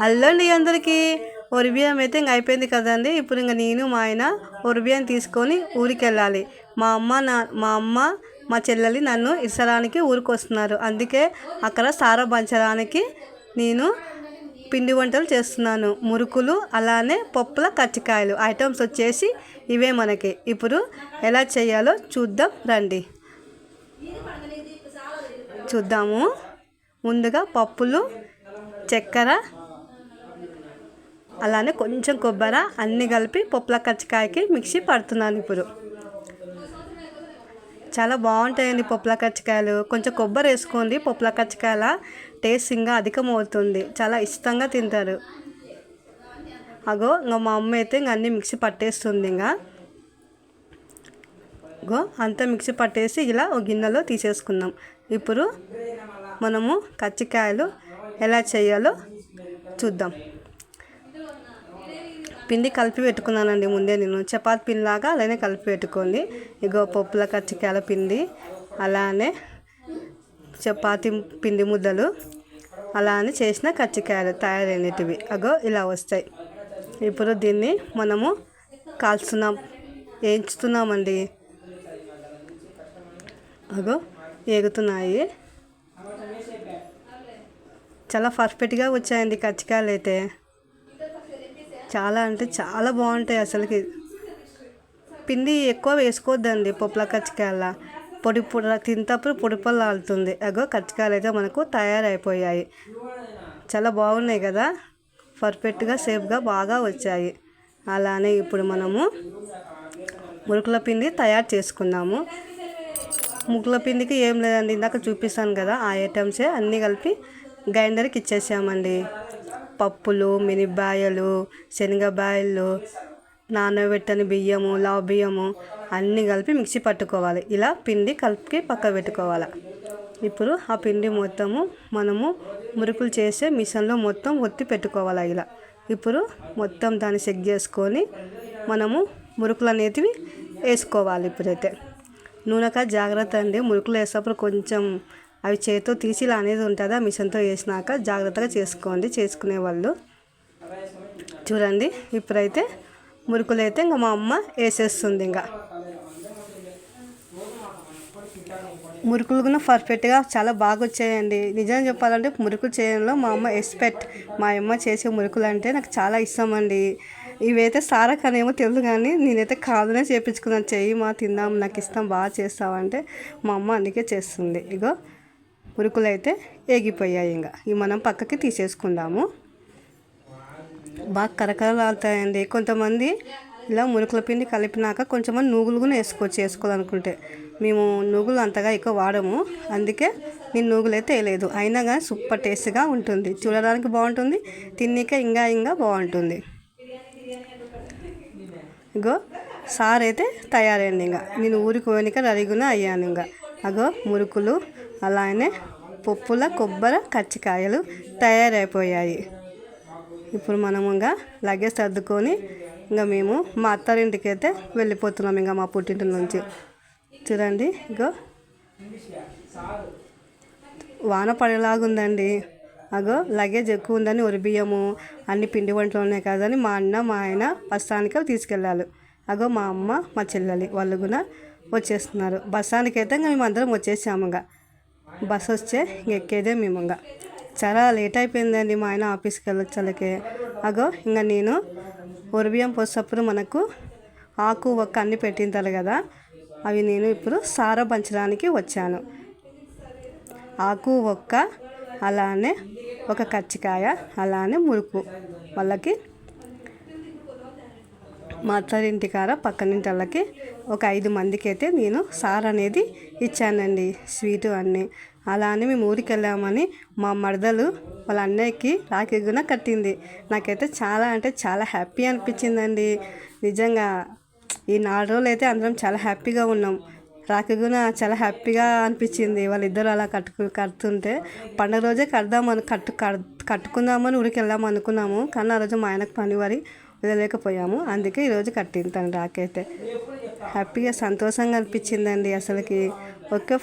అల్లండి అందరికీ ఒరిబియ్యం అయితే ఇంక అయిపోయింది కదండి. ఇప్పుడు ఇంక నేను మా ఆయన ఒరిబియ్యం తీసుకొని ఊరికి వెళ్ళాలి. మా అమ్మ మా చెల్లెలి నన్ను ఇసరానికి ఊరికి వస్తున్నారు. అందుకే అక్కడ సారా పంచడానికి నేను పిండి వంటలు చేస్తున్నాను. మురుకులు అలానే పప్పుల కజ్జికాయలు ఐటమ్స్ వచ్చేసి ఇవే. మనకి ఇప్పుడు ఎలా చేయాలో చూద్దాం రండి. చూద్దాము. ముందుగా పప్పులు, చక్కెర, అలానే కొంచెం కొబ్బరి అన్నీ కలిపి పప్పుల కజ్జికాయకి మిక్సీ పడుతున్నాను. ఇప్పుడు చాలా బాగుంటాయండి పప్పుల కజ్జికాయలు. కొంచెం కొబ్బరి వేసుకోండి. పప్పుల కజ్జికాయల టేస్ట్ ఇంకా అధికమవుతుంది. చాలా ఇష్టంగా తింటారు. ఇంకా మా అమ్మ అయితే ఇంక అన్నీ మిక్సీ పట్టేస్తుంది. అంతా మిక్సీ పట్టేసి ఇలా ఒక గిన్నెలో తీసేసుకుందాం. ఇప్పుడు మనము కజ్జికాయలు ఎలా చేయాలో చూద్దాం. పిండి కలిపి పెట్టుకున్నానండి ముందే. నేను చపాతీ పిండిలాగా అలానే కలిపి పెట్టుకోండి. పప్పుల కజ్జికాయల పిండి, అలానే చపాతీ పిండి ముద్దలు, అలానే చేసిన కజ్జికాయలు తయారైనటివి ఇలా వస్తాయి. ఇప్పుడు దీన్ని మనము వేయించుతున్నామండి. ఏగుతున్నాయి. చాలా పర్ఫెక్ట్గా వచ్చాయండి కజ్జికాయలు అయితే. చాలా అంటే చాలా బాగుంటాయి. అసలుకి పిండి ఎక్కువ వేసుకోవద్దండి పప్పుల కజ్జికాయల. పొడి తింటప్పుడు పొడి పొలాలుతుంది. కజ్జికాయలు అయితే మనకు తయారైపోయాయి. చాలా బాగున్నాయి కదా, పర్ఫెక్ట్గా సేఫ్గా బాగా వచ్చాయి. అలానే ఇప్పుడు మనము మురుకుల పిండి తయారు చేసుకుందాము. మురుకుల పిండికి ఏం లేదండి, ఇందాక చూపిస్తాను కదా ఆ ఐటమ్సే అన్నీ కలిపి గ్రైండర్కి ఇచ్చేసామండి. పప్పులు, మినపబాయలు, శనగబాయలు, నానబెట్టని బియ్యము, లావు బియ్యము అన్నీ కలిపి మిక్సీ పట్టుకోవాలి. ఇలా పిండి కలిపి పక్క పెట్టుకోవాలి. ఇప్పుడు ఆ పిండి మొత్తము మనము మురుకులు చేసే మిషన్లో మొత్తం ఒత్తి పెట్టుకోవాలి. ఇలా ఇప్పుడు మొత్తం దాన్ని చెక్ చేసుకొని మనము మురుకులు అనేటివి వేసుకోవాలి. ఇప్పుడైతే నూనెక జాగ్రత్త అండి. మురుకులు వేసేటప్పుడు కొంచెం అవి చేతితో తీసి ఇలా అనేది ఉంటుంది. ఆ మిషన్తో వేసినాక జాగ్రత్తగా చేసుకోండి చేసుకునే వాళ్ళు. చూడండి ఇప్పుడైతే మురుకులు అయితే ఇంకా మా అమ్మ వేసేస్తుంది. ఇంకా మురుకులు కూడా పర్ఫెక్ట్గా చాలా బాగా వచ్చాయండి. నిజంగా చెప్పాలంటే మురుకులు చేయడంలో మా అమ్మ ఎక్స్పర్ట్. మా అమ్మ చేసే మురుకులు అంటే నాకు చాలా ఇష్టం అండి. ఇవైతే సారకనేమో తెలుసు, కానీ నేనైతే కాదునే చేయించుకున్నాను. చెయ్యి మా తిందాం, నాకు ఇష్టం, బాగా చేస్తావంటే మా అమ్మ అందుకే చేస్తుంది. మురుకులు అయితే ఏగిపోయాయి. ఇంకా ఇవి మనం పక్కకి తీసేసుకుందాము. బాగా కరకరలాడుతాయండి. కొంతమంది ఇలా మురుకుల పిండి కలిపినాక కొంచెంమంది నూగులు కూడా వేసుకోవాలనుకుంటే. మేము నూగులు అంతగా ఎక్కువ వాడము, అందుకే నేను నూగులు అయితే వేయలేదు. అయినా కానీ సూపర్ టేస్ట్గా ఉంటుంది. చూడడానికి బాగుంటుంది, తిన్నీక ఇంకా బాగుంటుంది. సార్ అయితే తయారైంది. ఇంకా నేను ఊరికి పోయినాక రెడీగా అయ్యాను. మురుకులు అలానే పప్పుల కొబ్బరి కజ్జికాయలు తయారైపోయాయి. ఇప్పుడు మనము లగేజ్ సర్దుకొని మేము మా అత్తారింటికి అయితే వెళ్ళిపోతున్నాం. మా పుట్టింటి నుంచి. చూడండి వాన పడేలాగుందండి. లగేజ్ ఎక్కువ ఉందని ఒరిబియ్యము అన్ని పిండి వంటలు ఉన్నాయి కదని మా అన్న మా ఆయన బస్సానికి తీసుకెళ్ళాలి. మా అమ్మ మా చెల్లెలి వాళ్ళు కూడా వచ్చేస్తున్నారు. బస్సానికి అయితే మేము అందరం వచ్చేసాము. బస్సు వస్తే ఎక్కేదే మేము. చాలా లేట్ అయిపోయిందండి మా ఆయన ఆఫీస్కి వెళ్ళొచ్చాలకే. నేను ఒరిబియ్యం పోసేటప్పుడు మనకు ఆకు ఒక్క అన్ని పెట్టింటారు కదా, అవి నేను ఇప్పుడు సారా పంచడానికి వచ్చాను. ఆకు ఒక్క, అలానే ఒక కజ్జికాయ, అలానే మురుకు వాళ్ళకి మా అత్తారింటి కాడ పక్కనింటి వాళ్ళకి ఒక 5 మందికి అయితే నేను సార్ అనేది ఇచ్చానండి, స్వీటు అన్నీ. అలానే మేము ఊరికి వెళ్ళామని మా మరదలు వాళ్ళ అన్నయ్యకి రాఖీ కూడా కట్టింది. నాకైతే చాలా అంటే చాలా హ్యాపీ అనిపించిందండి. నిజంగా ఈ 4 రోజులు అయితే అందరం చాలా హ్యాపీగా ఉన్నాం. రాఖీ కూడా చాలా హ్యాపీగా అనిపించింది. వాళ్ళిద్దరు అలా కడుతుంటే పండుగ రోజే కట్టుకుందామని ఊరికి వెళ్దాం అనుకున్నాము. కానీ ఆ రోజు మా ఆయనకు పని వారి వదలేకపోయాము. అందుకే ఈరోజు కట్టింది తను రాఖీ అయితే. హ్యాపీగా సంతోషంగా అనిపించిందండి అసలుకి. ఓకే.